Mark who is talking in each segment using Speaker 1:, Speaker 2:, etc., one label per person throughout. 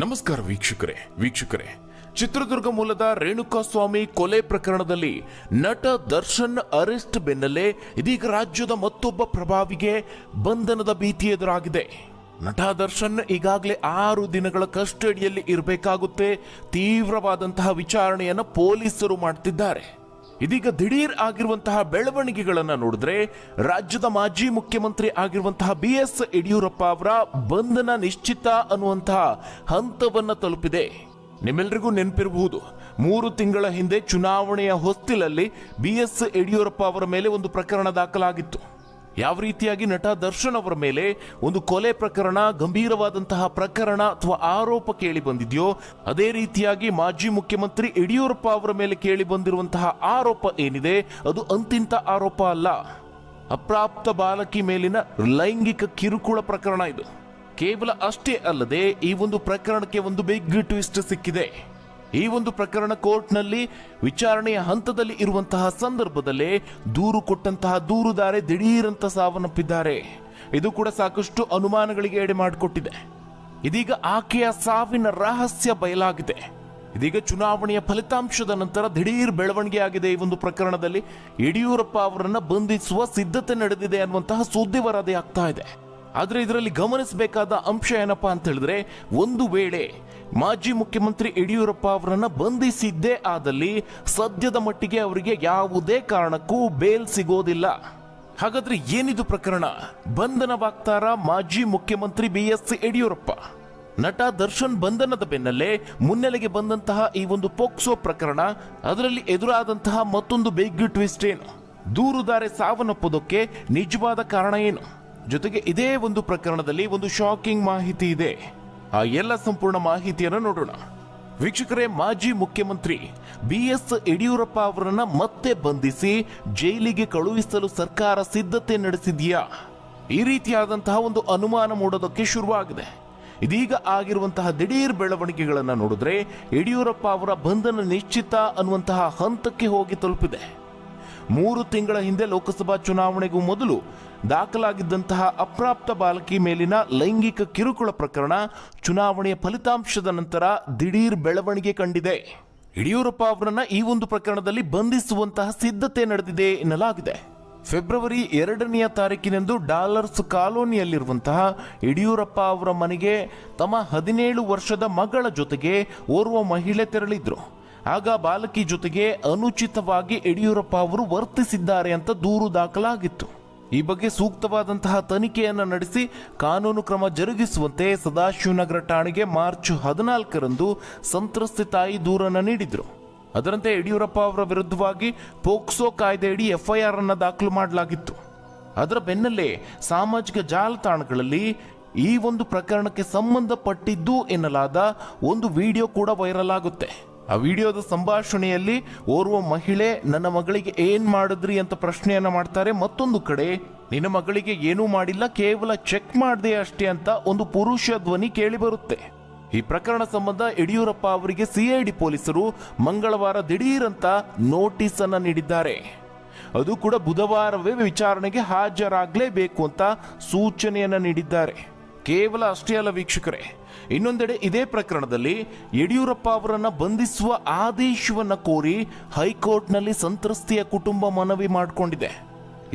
Speaker 1: ನಮಸ್ಕಾರ ವೀಕ್ಷಕರೇ ಚಿತ್ರದುರ್ಗ ಮೂಲದ ರೇಣುಕಾಸ್ವಾಮಿ ಕೊಲೆ ಪ್ರಕರಣದಲ್ಲಿ ನಟ ದರ್ಶನ್ ಅರೆಸ್ಟ್ ಬೆನ್ನಲ್ಲೇ ಇದೀಗ ರಾಜ್ಯದ ಮತ್ತೊಬ್ಬ ಪ್ರಭಾವಿಗೆ ಬಂಧನದ ಭೀತಿ ಎದುರಾಗಿದೆ. ನಟ ದರ್ಶನ್ ಈಗಾಗಲೇ 6 ದಿನಗಳ ಕಸ್ಟಡಿಯಲ್ಲಿ ಇರಬೇಕಾಗುತ್ತೆ. ತೀವ್ರವಾದಂತಹ ವಿಚಾರಣೆಯನ್ನು ಪೊಲೀಸರು ಮಾಡ್ತಿದ್ದಾರೆ. ಇದೀಗ ದಿಢೀರ್ ಆಗಿರುವಂತಹ ಬೆಳವಣಿಗೆಗಳನ್ನ ನೋಡಿದ್ರೆ ರಾಜ್ಯದ ಮಾಜಿ ಮುಖ್ಯಮಂತ್ರಿ ಆಗಿರುವಂತಹ BS ಯಡಿಯೂರಪ್ಪ ಅವರ ಬಂಧನ ನಿಶ್ಚಿತ ಅನ್ನುವಂತಹ ಹಂತವನ್ನ ತಲುಪಿದೆ. ನಿಮ್ಮೆಲ್ಲರಿಗೂ ನೆನಪಿರಬಹುದು, 3 ತಿಂಗಳ ಹಿಂದೆ ಚುನಾವಣೆಯ ಹೊಸ್ತಿಲಲ್ಲಿ BS ಯಡಿಯೂರಪ್ಪ ಅವರ ಮೇಲೆ ಒಂದು ಪ್ರಕರಣ ದಾಖಲಾಗಿತ್ತು. ಯಾವ ರೀತಿಯಾಗಿ ನಟ ದರ್ಶನ್ ಅವರ ಮೇಲೆ ಒಂದು ಕೊಲೆ ಪ್ರಕರಣ, ಗಂಭೀರವಾದಂತಹ ಪ್ರಕರಣ ಅಥವಾ ಆರೋಪ ಕೇಳಿ ಬಂದಿದೆಯೋ, ಅದೇ ರೀತಿಯಾಗಿ ಮಾಜಿ ಮುಖ್ಯಮಂತ್ರಿ ಯಡಿಯೂರಪ್ಪ ಅವರ ಮೇಲೆ ಕೇಳಿ ಬಂದಿರುವಂತಹ ಆರೋಪ ಏನಿದೆ ಅದು ಅಂತಿಂತ ಆರೋಪ ಅಲ್ಲ. ಅಪ್ರಾಪ್ತ ಬಾಲಕಿ ಮೇಲಿನ ಲೈಂಗಿಕ ಕಿರುಕುಳ ಪ್ರಕರಣ ಇದು. ಕೇವಲ ಅಷ್ಟೇ ಅಲ್ಲದೆ ಈ ಒಂದು ಪ್ರಕರಣಕ್ಕೆ ಒಂದು ಬಿಗ್ ಟ್ವಿಸ್ಟ್ ಸಿಕ್ಕಿದೆ. ಈ ಒಂದು ಪ್ರಕರಣ ಕೋರ್ಟ್ನಲ್ಲಿ ವಿಚಾರಣೆಯ ಹಂತದಲ್ಲಿ ಇರುವಂತಹ ಸಂದರ್ಭದಲ್ಲೇ ದೂರು ಕೊಟ್ಟಂತಹ ದೂರುದಾರೆ ದಿಢೀರಂತ ಸಾವನ್ನಪ್ಪಿದ್ದಾರೆ. ಇದು ಕೂಡ ಸಾಕಷ್ಟು ಅನುಮಾನಗಳಿಗೆ ಎಡೆ ಮಾಡಿಕೊಟ್ಟಿದೆ. ಇದೀಗ ಆಕೆಯ ಸಾವಿನ ರಹಸ್ಯ ಬಯಲಾಗಿದೆ. ಇದೀಗ ಚುನಾವಣೆಯ ಫಲಿತಾಂಶದ ನಂತರ ದಿಢೀರ್ ಬೆಳವಣಿಗೆ ಆಗಿದೆ. ಈ ಒಂದು ಪ್ರಕರಣದಲ್ಲಿ ಯಡಿಯೂರಪ್ಪ ಅವರನ್ನ ಬಂಧಿಸುವ ಸಿದ್ಧತೆ ನಡೆದಿದೆ ಅನ್ನುವಂತಹ ಸುದ್ದಿ ವರದಿ ಆಗ್ತಾ ಇದೆ. ಆದ್ರೆ ಇದರಲ್ಲಿ ಗಮನಿಸಬೇಕಾದ ಅಂಶ ಏನಪ್ಪಾ ಅಂತ ಹೇಳಿದ್ರೆ, ಒಂದು ವೇಳೆ ಮಾಜಿ ಮುಖ್ಯಮಂತ್ರಿ ಯಡಿಯೂರಪ್ಪ ಅವರನ್ನ ಬಂಧಿಸಿದ್ದೇ ಆದಲ್ಲಿ ಸದ್ಯದ ಮಟ್ಟಿಗೆ ಅವರಿಗೆ ಯಾವುದೇ ಕಾರಣಕ್ಕೂ ಬೇಲ್ ಸಿಗೋದಿಲ್ಲ. ಹಾಗಾದ್ರೆ ಏನಿದು ಪ್ರಕರಣ? ಬಂಧನವಾಗ್ತಾರ ಮಾಜಿ ಮುಖ್ಯಮಂತ್ರಿ BS ಯಡಿಯೂರಪ್ಪ? ನಟ ದರ್ಶನ್ ಬಂಧನದ ಬೆನ್ನಲ್ಲೇ ಮುನ್ನೆಲೆಗೆ ಬಂದಂತಹ ಈ ಒಂದು ಪೋಕ್ಸೋ ಪ್ರಕರಣ, ಅದರಲ್ಲಿ ಎದುರಾದಂತಹ ಮತ್ತೊಂದು ಬಿಗ್ ಟ್ವಿಸ್ಟ್ ಏನು? ದೂರುದಾರೆ ಸಾವನ್ನಪ್ಪೋದಕ್ಕೆ ನಿಜವಾದ ಕಾರಣ ಏನು? ಜೊತೆಗೆ ಇದೇ ಒಂದು ಪ್ರಕರಣದಲ್ಲಿ ಒಂದು ಶಾಕಿಂಗ್ ಮಾಹಿತಿ ಇದೆ. ಆ ಎಲ್ಲ ಸಂಪೂರ್ಣ ಮಾಹಿತಿಯನ್ನು ನೋಡೋಣ. ವೀಕ್ಷಕರೇ, ಮಾಜಿ ಮುಖ್ಯಮಂತ್ರಿ BS ಯಡಿಯೂರಪ್ಪ ಅವರನ್ನ ಮತ್ತೆ ಬಂಧಿಸಿ ಜೈಲಿಗೆ ಕಳುಹಿಸಲು ಸರ್ಕಾರ ಸಿದ್ಧತೆ ನಡೆಸಿದೆಯಾ? ಈ ರೀತಿಯಾದಂತಹ ಒಂದು ಅನುಮಾನ ಮೂಡೋದಕ್ಕೆ ಶುರುವಾಗಿದೆ. ಇದೀಗ ಆಗಿರುವಂತಹ ದಿಢೀರ್ ಬೆಳವಣಿಗೆಗಳನ್ನು ನೋಡಿದ್ರೆ ಯಡಿಯೂರಪ್ಪ ಅವರ ಬಂಧನ ನಿಶ್ಚಿತ ಅನ್ನುವಂತಹ ಹಂತಕ್ಕೆ ಹೋಗಿ ತಲುಪಿದೆ. 3 ತಿಂಗಳ ಹಿಂದೆ ಲೋಕಸಭಾ ಚುನಾವಣೆಗೂ ಮೊದಲು ದಾಖಲಾಗಿದ್ದಂತಹ ಅಪ್ರಾಪ್ತ ಬಾಲಕಿ ಮೇಲಿನ ಲೈಂಗಿಕ ಕಿರುಕುಳ ಪ್ರಕರಣ ಚುನಾವಣೆಯ ಫಲಿತಾಂಶದ ನಂತರ ದಿಢೀರ್ ಬೆಳವಣಿಗೆ ಕಂಡಿದೆ. ಯಡಿಯೂರಪ್ಪ ಅವರನ್ನ ಈ ಒಂದು ಪ್ರಕರಣದಲ್ಲಿ ಬಂಧಿಸುವಂತಹ ಸಿದ್ಧತೆ ನಡೆದಿದೆ ಎನ್ನಲಾಗಿದೆ. ಫೆಬ್ರವರಿ 2ನೇ ತಾರೀಕಿನಂದು ಡಾಲರ್ಸ್ ಕಾಲೋನಿಯಲ್ಲಿರುವಂತಹ ಯಡಿಯೂರಪ್ಪ ಅವರ ಮನೆಗೆ ತಮ್ಮ 17 ವರ್ಷದ ಮಗಳ ಜೊತೆಗೆ ಓರ್ವ ಮಹಿಳೆ ತೆರಳಿದ್ರು. ಆಗ ಬಾಲಕಿ ಜೊತೆಗೆ ಅನುಚಿತವಾಗಿ ಯಡಿಯೂರಪ್ಪ ಅವರು ವರ್ತಿಸಿದ್ದಾರೆ ಅಂತ ದೂರು ದಾಖಲಾಗಿತ್ತು. ಈ ಬಗ್ಗೆ ಸೂಕ್ತವಾದಂತಹ ತನಿಖೆಯನ್ನು ನಡೆಸಿ ಕಾನೂನು ಕ್ರಮ ಜರುಗಿಸುವಂತೆ ಸದಾಶಿವನಗರ ಠಾಣೆಗೆ ಮಾರ್ಚ್ 14ರಂದು ಸಂತ್ರಸ್ತೆ ತಾಯಿ ದೂರನ್ನು ನೀಡಿದ್ರು. ಅದರಂತೆ ಯಡಿಯೂರಪ್ಪ ಅವರ ವಿರುದ್ಧವಾಗಿ ಪೋಕ್ಸೋ ಕಾಯ್ದೆಯಡಿ FIR ಅನ್ನು ದಾಖಲು ಮಾಡಲಾಗಿತ್ತು. ಅದರ ಬೆನ್ನಲ್ಲೇ ಸಾಮಾಜಿಕ ಜಾಲತಾಣಗಳಲ್ಲಿ ಈ ಒಂದು ಪ್ರಕರಣಕ್ಕೆ ಸಂಬಂಧಪಟ್ಟಿದ್ದು ಎನ್ನಲಾದ ಒಂದು ವಿಡಿಯೋ ಕೂಡ ವೈರಲ್ ಆಗುತ್ತೆ. ಆ ವಿಡಿಯೋದ ಸಂಭಾಷಣೆಯಲ್ಲಿ ಓರ್ವ ಮಹಿಳೆ ನನ್ನ ಮಗಳಿಗೆ ಏನ್ ಮಾಡಿದ್ರಿ ಅಂತ ಪ್ರಶ್ನೆಯನ್ನ ಮಾಡ್ತಾರೆ. ಮತ್ತೊಂದು ಕಡೆ ನಿನ್ನ ಮಗಳಿಗೆ ಏನೂ ಮಾಡಿಲ್ಲ, ಕೇವಲ ಚೆಕ್ ಮಾಡಿದೆ ಅಷ್ಟೇ ಅಂತ ಒಂದು ಪುರುಷ ಧ್ವನಿ ಕೇಳಿ ಬರುತ್ತೆ. ಈ ಪ್ರಕರಣ ಸಂಬಂಧ ಯಡಿಯೂರಪ್ಪ ಅವರಿಗೆ CID ಪೊಲೀಸರು ಮಂಗಳವಾರ ದಿಢೀರಂತ ನೋಟಿಸ್ ಅನ್ನ ನೀಡಿದ್ದಾರೆ. ಅದು ಕೂಡ ಬುಧವಾರವೇ ವಿಚಾರಣೆಗೆ ಹಾಜರಾಗಲೇಬೇಕು ಅಂತ ಸೂಚನೆಯನ್ನ ನೀಡಿದ್ದಾರೆ. ಕೇವಲ ಅಷ್ಟೇ ಅಲ್ಲ ವೀಕ್ಷಕರೇ, ಇನ್ನೊಂದೆಡೆ ಇದೇ ಪ್ರಕರಣದಲ್ಲಿ ಯಡಿಯೂರಪ್ಪ ಅವರನ್ನ ಬಂಧಿಸುವ ಆದೇಶವನ್ನ ಕೋರಿ ಹೈಕೋರ್ಟ್ನಲ್ಲಿ ಸಂತ್ರಸ್ತೆಯ ಕುಟುಂಬ ಮನವಿ ಮಾಡಿಕೊಂಡಿದೆ.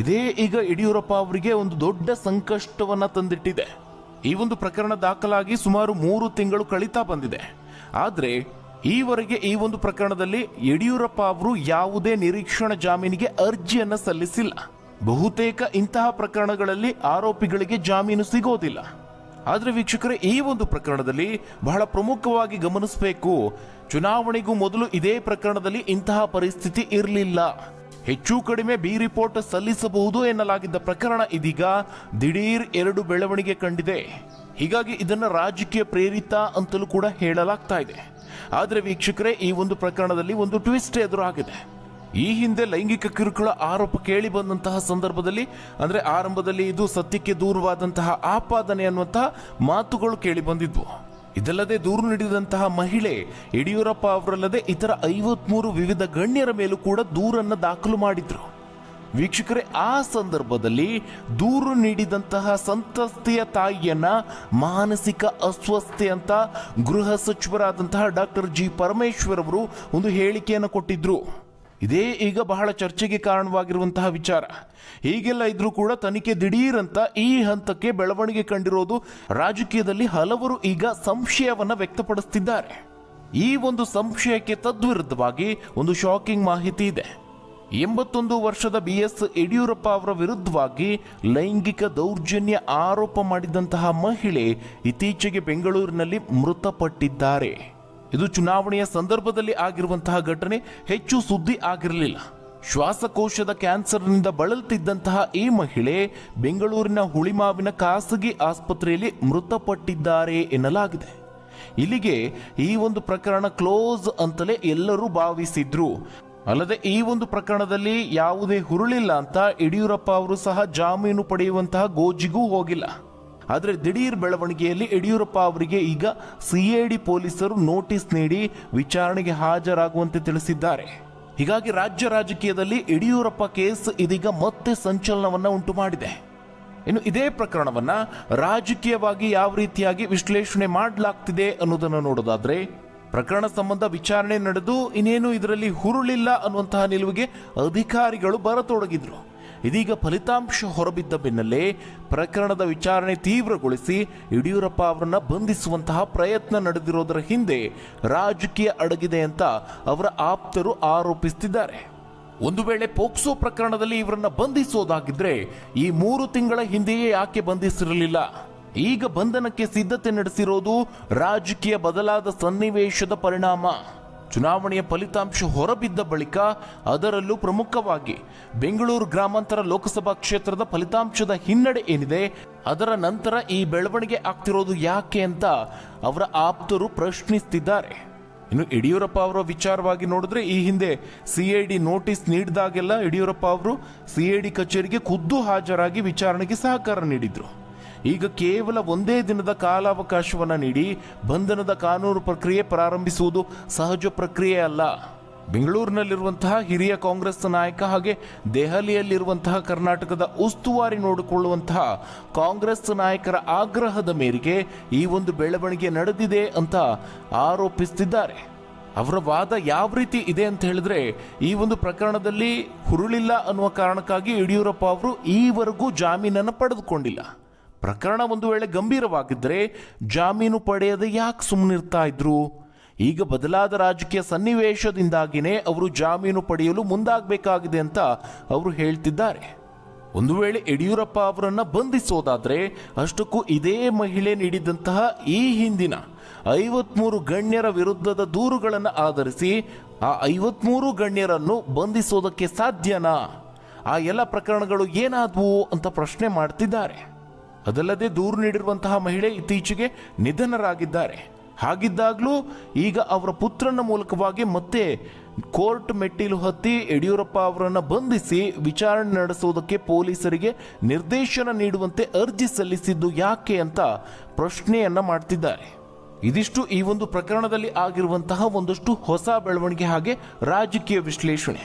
Speaker 1: ಇದೇ ಈಗ ಯಡಿಯೂರಪ್ಪ ಅವರಿಗೆ ಒಂದು ದೊಡ್ಡ ಸಂಕಷ್ಟವನ್ನ ತಂದಿಟ್ಟಿದೆ. ಈ ಒಂದು ಪ್ರಕರಣ ದಾಖಲಾಗಿ ಸುಮಾರು 3 ತಿಂಗಳು ಕಳೀತಾ ಬಂದಿದೆ. ಆದ್ರೆ ಈವರೆಗೆ ಈ ಒಂದು ಪ್ರಕರಣದಲ್ಲಿ ಯಡಿಯೂರಪ್ಪ ಅವರು ಯಾವುದೇ ನಿರೀಕ್ಷಣಾ ಜಾಮೀನಿಗೆ ಅರ್ಜಿಯನ್ನ ಸಲ್ಲಿಸಿಲ್ಲ. ಬಹುತೇಕ ಇಂತಹ ಪ್ರಕರಣಗಳಲ್ಲಿ ಆರೋಪಿಗಳಿಗೆ ಜಾಮೀನು ಸಿಗೋದಿಲ್ಲ. ಆದ್ರೆ ವೀಕ್ಷಕರೇ, ಈ ಒಂದು ಪ್ರಕರಣದಲ್ಲಿ ಬಹಳ ಪ್ರಮುಖವಾಗಿ ಗಮನಿಸಬೇಕು, ಚುನಾವಣೆಗೂ ಮೊದಲು ಇದೇ ಪ್ರಕರಣದಲ್ಲಿ ಇಂತಹ ಪರಿಸ್ಥಿತಿ ಇರಲಿಲ್ಲ. ಹೆಚ್ಚು ಕಡಿಮೆ B ರಿಪೋರ್ಟ್ ಸಲ್ಲಿಸಬಹುದು ಎನ್ನಲಾಗಿದ್ದ ಪ್ರಕರಣ ಇದೀಗ ದಿಢೀರ್ 2 ಬೆಳವಣಿಗೆ ಕಂಡಿದೆ. ಹೀಗಾಗಿ ಇದನ್ನ ರಾಜಕೀಯ ಪ್ರೇರಿತ ಅಂತಲೂ ಕೂಡ ಹೇಳಲಾಗ್ತಾ ಇದೆ. ಆದ್ರೆ ವೀಕ್ಷಕರೇ, ಈ ಒಂದು ಪ್ರಕರಣದಲ್ಲಿ ಒಂದು ಟ್ವಿಸ್ಟ್ ಎದುರಾಗಿದೆ. ಈ ಹಿಂದೆ ಲೈಂಗಿಕ ಕಿರುಕುಳ ಆರೋಪ ಕೇಳಿ ಬಂದಂತಹ ಸಂದರ್ಭದಲ್ಲಿ, ಅಂದ್ರೆ ಆರಂಭದಲ್ಲಿ ಇದು ಸತ್ಯಕ್ಕೆ ದೂರವಾದಂತಹ ಆಪಾದನೆ ಅನ್ನುವಂತಹ ಮಾತುಗಳು ಕೇಳಿ ಬಂದಿದ್ವು. ಇದಲ್ಲದೆ ದೂರು ನೀಡಿದಂತಹ ಮಹಿಳೆ ಯಡಿಯೂರಪ್ಪ ಅವರಲ್ಲದೆ ಇತರ 53 ವಿವಿಧ ಗಣ್ಯರ ಮೇಲೂ ಕೂಡ ದೂರನ್ನ ದಾಖಲು ಮಾಡಿದ್ರು. ವೀಕ್ಷಕರೇ, ಆ ಸಂದರ್ಭದಲ್ಲಿ ದೂರು ನೀಡಿದಂತಹ ಸಂತ್ರಸ್ತೆಯ ತಾಯಿಯನ್ನ ಮಾನಸಿಕ ಅಸ್ವಸ್ಥೆ ಅಂತ ಗೃಹ ಸಚಿವರಾದಂತಹ ಡಾಕ್ಟರ್ ಜಿ ಪರಮೇಶ್ವರ್ ಅವರು ಒಂದು ಹೇಳಿಕೆಯನ್ನು ಕೊಟ್ಟಿದ್ರು. ಇದೇ ಈಗ ಬಹಳ ಚರ್ಚೆಗೆ ಕಾರಣವಾಗಿರುವಂತಹ ವಿಚಾರ. ಹೀಗೆಲ್ಲ ಇದ್ರೂ ಕೂಡ ತನಿಖೆ ದಿಢೀರಂತ ಈ ಹಂತಕ್ಕೆ ಬೆಳವಣಿಗೆ ಕಂಡಿರೋದು ರಾಜಕೀಯದಲ್ಲಿ ಹಲವರು ಈಗ ಸಂಶಯವನ್ನ ವ್ಯಕ್ತಪಡಿಸುತ್ತಿದ್ದಾರೆ. ಈ ಒಂದು ಸಂಶಯಕ್ಕೆ ತದ್ವಿರುದ್ಧವಾಗಿ ಒಂದು ಶಾಕಿಂಗ್ ಮಾಹಿತಿ ಇದೆ. 81 ವರ್ಷದ BS ಯಡಿಯೂರಪ್ಪ ಅವರ ವಿರುದ್ಧವಾಗಿ ಲೈಂಗಿಕ ದೌರ್ಜನ್ಯ ಆರೋಪ ಮಾಡಿದಂತಹ ಮಹಿಳೆ ಇತ್ತೀಚೆಗೆ ಬೆಂಗಳೂರಿನಲ್ಲಿ ಮೃತಪಟ್ಟಿದ್ದಾರೆ. ಇದು ಚುನಾವಣೆಯ ಸಂದರ್ಭದಲ್ಲಿ ಆಗಿರುವಂತಹ ಘಟನೆ, ಹೆಚ್ಚು ಸುದ್ದಿ ಆಗಿರಲಿಲ್ಲ. ಶ್ವಾಸಕೋಶದ ಕ್ಯಾನ್ಸರ್ನಿಂದ ಬಳಲುತ್ತಿದ್ದಂತಹ ಈ ಮಹಿಳೆ ಬೆಂಗಳೂರಿನ ಹುಳಿಮಾವಿನ ಖಾಸಗಿ ಆಸ್ಪತ್ರೆಯಲ್ಲಿ ಮೃತಪಟ್ಟಿದ್ದಾರೆ ಎನ್ನಲಾಗಿದೆ. ಇಲ್ಲಿಗೆ ಈ ಒಂದು ಪ್ರಕರಣ ಕ್ಲೋಸ್ ಅಂತಲೇ ಎಲ್ಲರೂ ಭಾವಿಸಿದ್ರು. ಅಲ್ಲದೆ ಈ ಒಂದು ಪ್ರಕರಣದಲ್ಲಿ ಯಾವುದೇ ಹುರುಳಿಲ್ಲ ಅಂತ ಯಡಿಯೂರಪ್ಪ ಅವರು ಸಹ ಜಾಮೀನು ಪಡೆಯುವಂತಹ ಗೋಜಿಗೂ ಹೋಗಿಲ್ಲ. ಆದರೆ ದಿಢೀರ್ ಬೆಳವಣಿಗೆಯಲ್ಲಿ ಯಡಿಯೂರಪ್ಪ ಅವರಿಗೆ ಈಗ CID ಪೊಲೀಸರು ನೋಟಿಸ್ ನೀಡಿ ವಿಚಾರಣೆಗೆ ಹಾಜರಾಗುವಂತೆ ತಿಳಿಸಿದ್ದಾರೆ. ಹೀಗಾಗಿ ರಾಜ್ಯ ರಾಜಕೀಯದಲ್ಲಿ ಯಡಿಯೂರಪ್ಪ ಕೇಸ್ ಇದೀಗ ಮತ್ತೆ ಸಂಚಲನವನ್ನ ಉಂಟು ಮಾಡಿದೆ. ಇನ್ನು ಇದೇ ಪ್ರಕರಣವನ್ನ ರಾಜಕೀಯವಾಗಿ ಯಾವ ರೀತಿಯಾಗಿ ವಿಶ್ಲೇಷಣೆ ಮಾಡಲಾಗ್ತಿದೆ ಅನ್ನೋದನ್ನು ನೋಡೋದಾದ್ರೆ, ಪ್ರಕರಣ ಸಂಬಂಧ ವಿಚಾರಣೆ ನಡೆದು ಇನ್ನೇನು ಇದರಲ್ಲಿ ಹುರುಳಿಲ್ಲ ಅನ್ನುವಂತಹ ನಿಲುವಿಗೆ ಅಧಿಕಾರಿಗಳು ಬರತೊಡಗಿದ್ರು. ಇದೀಗ ಫಲಿತಾಂಶ ಹೊರಬಿದ್ದ ಬೆನ್ನಲ್ಲೇ ಪ್ರಕರಣದ ವಿಚಾರಣೆ ತೀವ್ರಗೊಳಿಸಿ ಯಡಿಯೂರಪ್ಪ ಅವರನ್ನ ಬಂಧಿಸುವಂತಹ ಪ್ರಯತ್ನ ನಡೆದಿರೋದರ ಹಿಂದೆ ರಾಜಕೀಯ ಅಡಗಿದೆ ಅಂತ ಅವರ ಆಪ್ತರು ಆರೋಪಿಸುತ್ತಿದ್ದಾರೆ. ಒಂದು ವೇಳೆ ಪೋಕ್ಸೋ ಪ್ರಕರಣದಲ್ಲಿ ಇವರನ್ನ ಬಂಧಿಸೋದಾಗಿದ್ರೆ ಈ 3 ತಿಂಗಳ ಹಿಂದೆಯೇ ಯಾಕೆ ಬಂಧಿಸಿರಲಿಲ್ಲ? ಈಗ ಬಂಧನಕ್ಕೆ ಸಿದ್ಧತೆ ನಡೆಸಿರೋದು ರಾಜಕೀಯ ಬದಲಾದ ಸನ್ನಿವೇಶದ ಪರಿಣಾಮ. ಚುನಾವಣೆಯ ಫಲಿತಾಂಶ ಹೊರಬಿದ್ದ ಬಳಿಕ, ಅದರಲ್ಲೂ ಪ್ರಮುಖವಾಗಿ ಬೆಂಗಳೂರು ಗ್ರಾಮಾಂತರ ಲೋಕಸಭಾ ಕ್ಷೇತ್ರದ ಫಲಿತಾಂಶದ ಹಿನ್ನಡೆ ಏನಿದೆ, ಅದರ ನಂತರ ಈ ಬೆಳವಣಿಗೆ ಆಗ್ತಿರೋದು ಯಾಕೆ ಅಂತ ಅವರ ಆಪ್ತರು ಪ್ರಶ್ನಿಸುತ್ತಿದ್ದಾರೆ. ಇನ್ನು ಯಡಿಯೂರಪ್ಪ ಅವರ ವಿಚಾರವಾಗಿ ನೋಡಿದ್ರೆ, ಈ ಹಿಂದೆ CID ನೋಟಿಸ್ ನೀಡಿದಾಗೆಲ್ಲ ಯಡಿಯೂರಪ್ಪ ಅವರು CID ಕಚೇರಿಗೆ ಖುದ್ದು ಹಾಜರಾಗಿ ವಿಚಾರಣೆಗೆ ಸಹಕಾರ ನೀಡಿದ್ರು. ಈಗ ಕೇವಲ ಒಂದೇ ದಿನದ ಕಾಲಾವಕಾಶವನ್ನ ನೀಡಿ ಬಂಧನದ ಕಾನೂನು ಪ್ರಕ್ರಿಯೆ ಪ್ರಾರಂಭಿಸುವುದು ಸಹಜ ಪ್ರಕ್ರಿಯೆ ಅಲ್ಲ. ಬೆಂಗಳೂರಿನಲ್ಲಿರುವಂತಹ ಹಿರಿಯ ಕಾಂಗ್ರೆಸ್ ನಾಯಕ ಹಾಗೆ ದೆಹಲಿಯಲ್ಲಿರುವಂತಹ ಕರ್ನಾಟಕದ ಉಸ್ತುವಾರಿ ನೋಡಿಕೊಳ್ಳುವಂತಹ ಕಾಂಗ್ರೆಸ್ ನಾಯಕರ ಆಗ್ರಹದ ಮೇರೆಗೆ ಈ ಒಂದು ಬೆಳವಣಿಗೆ ನಡೆದಿದೆ ಅಂತ ಆರೋಪಿಸುತ್ತಿದ್ದಾರೆ. ಅವರ ವಾದ ಯಾವ ರೀತಿ ಇದೆ ಅಂತ ಹೇಳಿದ್ರೆ, ಈ ಒಂದು ಪ್ರಕರಣದಲ್ಲಿ ಹುರುಳಿಲ್ಲ ಅನ್ನುವ ಕಾರಣಕ್ಕಾಗಿ ಯಡಿಯೂರಪ್ಪ ಅವರು ಈವರೆಗೂ ಜಾಮೀನನ್ನು ಪಡೆದುಕೊಂಡಿಲ್ಲ. ಪ್ರಕರಣ ಒಂದು ವೇಳೆ ಗಂಭೀರವಾಗಿದ್ದರೆ ಜಾಮೀನು ಪಡೆಯದೆ ಯಾಕೆ ಸುಮ್ಮನಿರ್ತಾ ಇದ್ರು? ಈಗ ಬದಲಾದ ರಾಜಕೀಯ ಸನ್ನಿವೇಶದಿಂದಾಗಿನೇ ಅವರು ಜಾಮೀನು ಪಡೆಯಲು ಮುಂದಾಗಬೇಕಾಗಿದೆ ಅಂತ ಅವರು ಹೇಳ್ತಿದ್ದಾರೆ. ಒಂದು ವೇಳೆ ಯಡಿಯೂರಪ್ಪ ಅವರನ್ನ ಬಂಧಿಸೋದಾದ್ರೆ, ಅಷ್ಟಕ್ಕೂ ಇದೇ ಮಹಿಳೆ ನೀಡಿದಂತಹ ಈ ಹಿಂದಿನ 53 ಗಣ್ಯರ ವಿರುದ್ಧದ ದೂರುಗಳನ್ನು ಆಧರಿಸಿ ಆ 53 ಗಣ್ಯರನ್ನು ಬಂಧಿಸೋದಕ್ಕೆ ಸಾಧ್ಯನಾ? ಆ ಎಲ್ಲ ಪ್ರಕರಣಗಳು ಏನಾದವು ಅಂತ ಪ್ರಶ್ನೆ ಮಾಡ್ತಿದ್ದಾರೆ. ಅದಲ್ಲದೆ ದೂರು ನೀಡಿರುವಂತಹ ಮಹಿಳೆ ಇತ್ತೀಚೆಗೆ ನಿಧನರಾಗಿದ್ದಾರೆ. ಹಾಗಿದ್ದಾಗಲೂ ಈಗ ಅವರ ಪುತ್ರನ ಮೂಲಕವಾಗಿ ಮತ್ತೆ ಕೋರ್ಟ್ ಮೆಟ್ಟಿಲು ಹತ್ತಿ ಯಡಿಯೂರಪ್ಪ ಅವರನ್ನು ಬಂಧಿಸಿ ವಿಚಾರಣೆ ನಡೆಸುವುದಕ್ಕೆ ಪೊಲೀಸರಿಗೆ ನಿರ್ದೇಶನ ನೀಡುವಂತೆ ಅರ್ಜಿ ಸಲ್ಲಿಸಿದ್ದು ಯಾಕೆ ಅಂತ ಪ್ರಶ್ನೆಯನ್ನ ಮಾಡ್ತಿದ್ದಾರೆ. ಇದಿಷ್ಟು ಈ ಒಂದು ಪ್ರಕರಣದಲ್ಲಿ ಆಗಿರುವಂತಹ ಒಂದಷ್ಟು ಹೊಸ ಬೆಳವಣಿಗೆ ಹಾಗೆ ರಾಜಕೀಯ ವಿಶ್ಲೇಷಣೆ.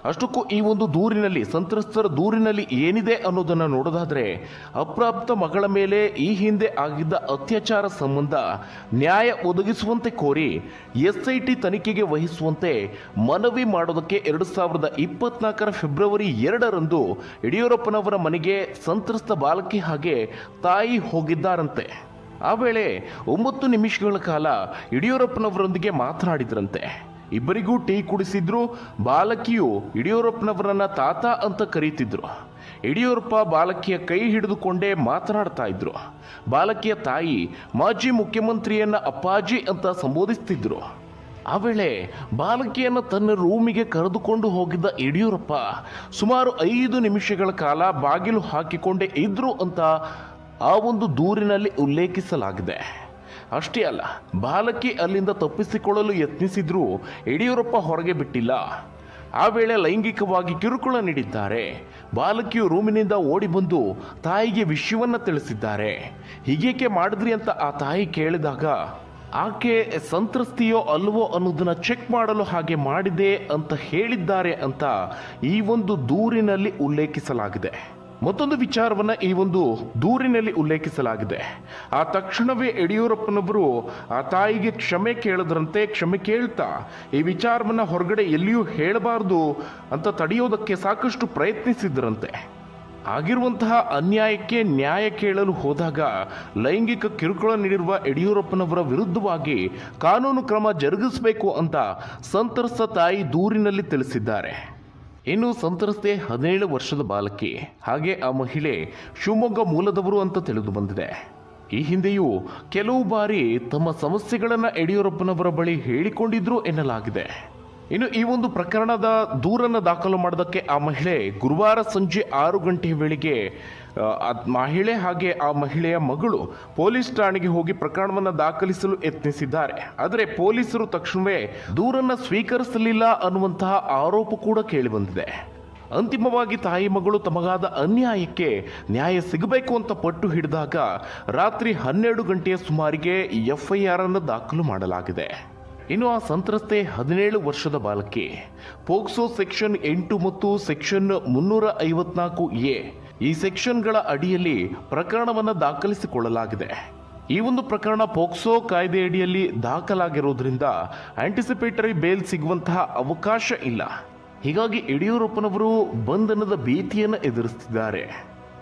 Speaker 1: ಅಷ್ಟಕ್ಕೂ ಈ ಒಂದು ದೂರಿನಲ್ಲಿ, ಸಂತ್ರಸ್ತರ ದೂರಿನಲ್ಲಿ ಏನಿದೆ ಅನ್ನೋದನ್ನು ನೋಡೋದಾದ್ರೆ, ಅಪ್ರಾಪ್ತ ಮಗಳ ಮೇಲೆ ಈ ಹಿಂದೆ ಆಗಿದ್ದ ಅತ್ಯಾಚಾರ ಸಂಬಂಧ ನ್ಯಾಯ ಒದಗಿಸುವಂತೆ ಕೋರಿ SIT ತನಿಖೆಗೆ ವಹಿಸುವಂತೆ ಮನವಿ ಮಾಡೋದಕ್ಕೆ 2024 ಫೆಬ್ರವರಿ 2ರಂದು ಯಡಿಯೂರಪ್ಪನವರ ಮನೆಗೆ ಸಂತ್ರಸ್ತ ಬಾಲಕಿ ಹಾಗೆ ತಾಯಿ ಹೋಗಿದ್ದಾರಂತೆ. ಆ ವೇಳೆ 9 ನಿಮಿಷಗಳ ಕಾಲ ಯಡಿಯೂರಪ್ಪನವರೊಂದಿಗೆ ಮಾತನಾಡಿದ್ರಂತೆ. ಇಬ್ಬರಿಗೂ ಟೀ ಕುಡಿಸಿದ್ರು. ಬಾಲಕಿಯು ಯಡಿಯೂರಪ್ಪನವರನ್ನ ತಾತ ಅಂತ ಕರೀತಿದ್ರು. ಯಡಿಯೂರಪ್ಪ ಬಾಲಕಿಯ ಕೈ ಹಿಡಿದುಕೊಂಡೇ ಮಾತನಾಡ್ತಾ ಇದ್ರು. ಬಾಲಕಿಯ ತಾಯಿ ಮಾಜಿ ಮುಖ್ಯಮಂತ್ರಿಯನ್ನ ಅಪ್ಪಾಜಿ ಅಂತ ಸಂಬೋಧಿಸ್ತಿದ್ರು. ಆ ವೇಳೆ ಬಾಲಕಿಯನ್ನು ತನ್ನ ರೂಮಿಗೆ ಕರೆದುಕೊಂಡು ಹೋಗಿದ್ದ ಯಡಿಯೂರಪ್ಪ ಸುಮಾರು 5 ನಿಮಿಷಗಳ ಕಾಲ ಬಾಗಿಲು ಹಾಕಿಕೊಂಡೇ ಇದ್ರು ಅಂತ ಆ ಒಂದು ದೂರಿನಲ್ಲಿ ಉಲ್ಲೇಖಿಸಲಾಗಿದೆ. ಅಷ್ಟೇ ಅಲ್ಲ, ಬಾಲಕಿ ಅಲ್ಲಿಂದ ತಪ್ಪಿಸಿಕೊಳ್ಳಲು ಯತ್ನಿಸಿದ್ರೂ ಯಡಿಯೂರಪ್ಪ ಹೊರಗೆ ಬಿಟ್ಟಿಲ್ಲ. ಆ ವೇಳೆ ಲೈಂಗಿಕವಾಗಿ ಕಿರುಕುಳ ನೀಡಿದ್ದಾರೆ. ಬಾಲಕಿಯು ರೂಮಿನಿಂದ ಓಡಿ ಬಂದು ತಾಯಿಗೆ ವಿಷಯವನ್ನ ತಿಳಿಸಿದ್ದಾರೆ. ಹೀಗೇಕೆ ಮಾಡಿದ್ರಿ ಅಂತ ಆ ತಾಯಿ ಕೇಳಿದಾಗ
Speaker 2: ಆಕೆ ಸಂತ್ರಸ್ತೆಯೋ ಅಲ್ವೋ ಅನ್ನೋದನ್ನ ಚೆಕ್ ಮಾಡಲು ಹಾಗೆ ಮಾಡಿದೆ ಅಂತ ಹೇಳಿದ್ದಾರೆ ಅಂತ ಈ ಒಂದು ದೂರಿನಲ್ಲಿ ಉಲ್ಲೇಖಿಸಲಾಗಿದೆ. ಮತ್ತೊಂದು ವಿಚಾರವನ್ನ ಈ ಒಂದು ದೂರಿನಲ್ಲಿ ಉಲ್ಲೇಖಿಸಲಾಗಿದೆ. ಆ ತಕ್ಷಣವೇ ಯಡಿಯೂರಪ್ಪನವರು ಆ ತಾಯಿಗೆ ಕ್ಷಮೆ ಕೇಳಿದ್ರಂತೆ. ಕ್ಷಮೆ ಕೇಳ್ತಾ ಈ ವಿಚಾರವನ್ನ ಹೊರಗಡೆ ಎಲ್ಲಿಯೂ ಹೇಳಬಾರದು ಅಂತ ತಡೆಯೋದಕ್ಕೆ ಸಾಕಷ್ಟು ಪ್ರಯತ್ನಿಸಿದ್ರಂತೆ. ಆಗಿರುವಂತಹ ಅನ್ಯಾಯಕ್ಕೆ ನ್ಯಾಯ ಕೇಳಲು ಹೋದಾಗ ಲೈಂಗಿಕ ಕಿರುಕುಳ ನೀಡಿರುವ ಯಡಿಯೂರಪ್ಪನವರ ವಿರುದ್ಧವಾಗಿ ಕಾನೂನು ಕ್ರಮ ಜರುಗಿಸಬೇಕು ಅಂತ ಸಂತ್ರಸ್ತ ತಾಯಿ ದೂರಿನಲ್ಲಿ ತಿಳಿಸಿದ್ದಾರೆ. ಇನ್ನು ಸಂತ್ರಸ್ತೆ 17 ವರ್ಷದ ಬಾಲಕಿ, ಹಾಗೆ ಆ ಮಹಿಳೆ ಶಿವಮೊಗ್ಗ ಮೂಲದವರು ಅಂತ ತಿಳಿದು ಬಂದಿದೆ. ಈ ಹಿಂದೆಯೂ ಕೆಲವು ಬಾರಿ ತಮ್ಮ ಸಮಸ್ಯೆಗಳನ್ನು ಯಡಿಯೂರಪ್ಪನವರ ಬಳಿ ಹೇಳಿಕೊಂಡಿದ್ರು ಎನ್ನಲಾಗಿದೆ. ಇನ್ನು ಈ ಒಂದು ಪ್ರಕರಣದ ದೂರನ್ನು ದಾಖಲು ಮಾಡೋದಕ್ಕೆ ಆ ಮಹಿಳೆ ಗುರುವಾರ ಸಂಜೆ 6 ಗಂಟೆಯ ವೇಳೆಗೆ ಮಹಿಳೆ ಹಾಗೆ ಆ ಮಹಿಳೆಯ ಮಗಳು ಪೊಲೀಸ್ ಠಾಣೆಗೆ ಹೋಗಿ ಪ್ರಕರಣವನ್ನು ದಾಖಲಿಸಲು ಯತ್ನಿಸಿದ್ದಾರೆ. ಆದರೆ ಪೊಲೀಸರು ತಕ್ಷಣವೇ ದೂರನ್ನು ಸ್ವೀಕರಿಸಲಿಲ್ಲ ಅನ್ನುವಂತಹ ಆರೋಪ ಕೂಡ ಕೇಳಿಬಂದಿದೆ. ಅಂತಿಮವಾಗಿ ತಾಯಿ ಮಗಳು ತಮಗಾದ ಅನ್ಯಾಯಕ್ಕೆ ನ್ಯಾಯ ಸಿಗಬೇಕು ಅಂತ ಪಟ್ಟು ಹಿಡಿದಾಗ ರಾತ್ರಿ 12 ಗಂಟೆಯ ಸುಮಾರಿಗೆ FIR ಅನ್ನು ದಾಖಲು ಮಾಡಲಾಗಿದೆ. ಇನ್ನು ಆ ಸಂತ್ರಸ್ತೆ 17 ವರ್ಷದ ಬಾಲಕಿ. ಪೋಕ್ಸೋ ಸೆಕ್ಷನ್ 8 ಮತ್ತು ಸೆಕ್ಷನ್ 354A ಈ ಸೆಕ್ಷನ್ಗಳ ಅಡಿಯಲ್ಲಿ ಪ್ರಕರಣವನ್ನು ದಾಖಲಿಸಿಕೊಳ್ಳಲಾಗಿದೆ. ಈ ಒಂದು ಪ್ರಕರಣ ಪೋಕ್ಸೋ ಕಾಯ್ದೆ ಅಡಿಯಲ್ಲಿ ದಾಖಲಾಗಿರುವುದರಿಂದ ಆಂಟಿಸಿಪೇಟರಿ ಬೇಲ್ ಸಿಗುವಂತಹ ಅವಕಾಶ ಇಲ್ಲ. ಹೀಗಾಗಿ ಯಡಿಯೂರಪ್ಪನವರು ಬಂಧನದ ಭೀತಿಯನ್ನು ಎದುರಿಸುತ್ತಿದ್ದಾರೆ.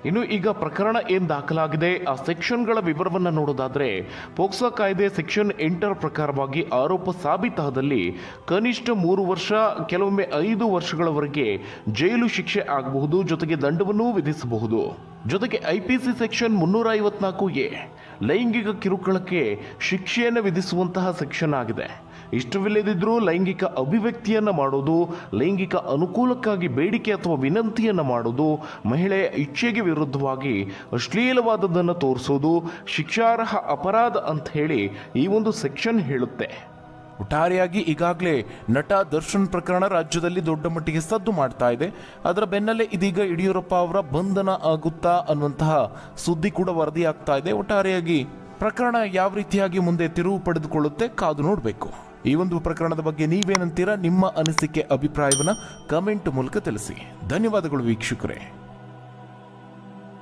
Speaker 2: ಇನ್ನು ಈಗ ಪ್ರಕರಣ ಏನು ದಾಖಲಾಗಿದೆ ಆ ಸೆಕ್ಷನ್ಗಳ ವಿವರವನ್ನು ನೋಡೋದಾದ್ರೆ, ಪೋಕ್ಸೋ ಕಾಯ್ದೆ ಸೆಕ್ಷನ್ 8 ಪ್ರಕಾರವಾಗಿ ಆರೋಪ ಸಾಬೀತಾದಲ್ಲಿ ಕನಿಷ್ಠ 3 ವರ್ಷ, ಕೆಲವೊಮ್ಮೆ 5 ವರ್ಷಗಳವರೆಗೆ ಜೈಲು ಶಿಕ್ಷೆ ಆಗಬಹುದು, ಜೊತೆಗೆ ದಂಡವನ್ನೂ ವಿಧಿಸಬಹುದು. ಜೊತೆಗೆ IPC ಸೆಕ್ಷನ್ 354A ಲೈಂಗಿಕ ಕಿರುಕುಳಕ್ಕೆ ಶಿಕ್ಷೆಯನ್ನು ವಿಧಿಸುವಂತಹ ಸೆಕ್ಷನ್ ಆಗಿದೆ. ಇಷ್ಟವಿಲ್ಲದಿದ್ದರೂ ಲೈಂಗಿಕ ಅಭಿವ್ಯಕ್ತಿಯನ್ನು ಮಾಡೋದು, ಲೈಂಗಿಕ ಅನುಕೂಲಕ್ಕಾಗಿ ಬೇಡಿಕೆ ಅಥವಾ ವಿನಂತಿಯನ್ನು ಮಾಡೋದು, ಮಹಿಳೆಯ ಇಚ್ಛೆಗೆ ವಿರುದ್ಧವಾಗಿ ಅಶ್ಲೀಲವಾದದ್ದನ್ನು ತೋರಿಸೋದು ಶಿಕ್ಷಾರ್ಹ ಅಪರಾಧ ಅಂತ ಹೇಳಿ ಈ ಒಂದು ಸೆಕ್ಷನ್ ಹೇಳುತ್ತೆ.
Speaker 1: ಒಟ್ಟಾರೆಯಾಗಿ ಈಗಾಗಲೇ ನಟ ದರ್ಶನ್ ಪ್ರಕರಣ ರಾಜ್ಯದಲ್ಲಿ ದೊಡ್ಡ ಮಟ್ಟಿಗೆ ಸದ್ದು ಮಾಡ್ತಾ ಇದೆ. ಅದರ ಬೆನ್ನಲ್ಲೇ ಇದೀಗ ಯಡಿಯೂರಪ್ಪ ಅವರ ಬಂಧನ ಆಗುತ್ತಾ ಅನ್ನುವಂತಹ ಸುದ್ದಿ ಕೂಡ ವರದಿಯಾಗ್ತಾ ಇದೆ. ಒಟ್ಟಾರೆಯಾಗಿ ಪ್ರಕರಣ ಯಾವ ರೀತಿಯಾಗಿ ಮುಂದೆ ತಿರುವು ಪಡೆದುಕೊಳ್ಳುತ್ತೆ ಕಾದು ನೋಡಬೇಕು. ಈ ಒಂದು ಪ್ರಕರಣದ ಬಗ್ಗೆ ನೀವೇನಂತೀರಾ? ನಿಮ್ಮ ಅನಿಸಿಕೆ, ಅಭಿಪ್ರಾಯವನ್ನ ಕಮೆಂಟ್ ಮೂಲಕ ತಿಳಿಸಿ. ಧನ್ಯವಾದಗಳು ವೀಕ್ಷಕರೇ.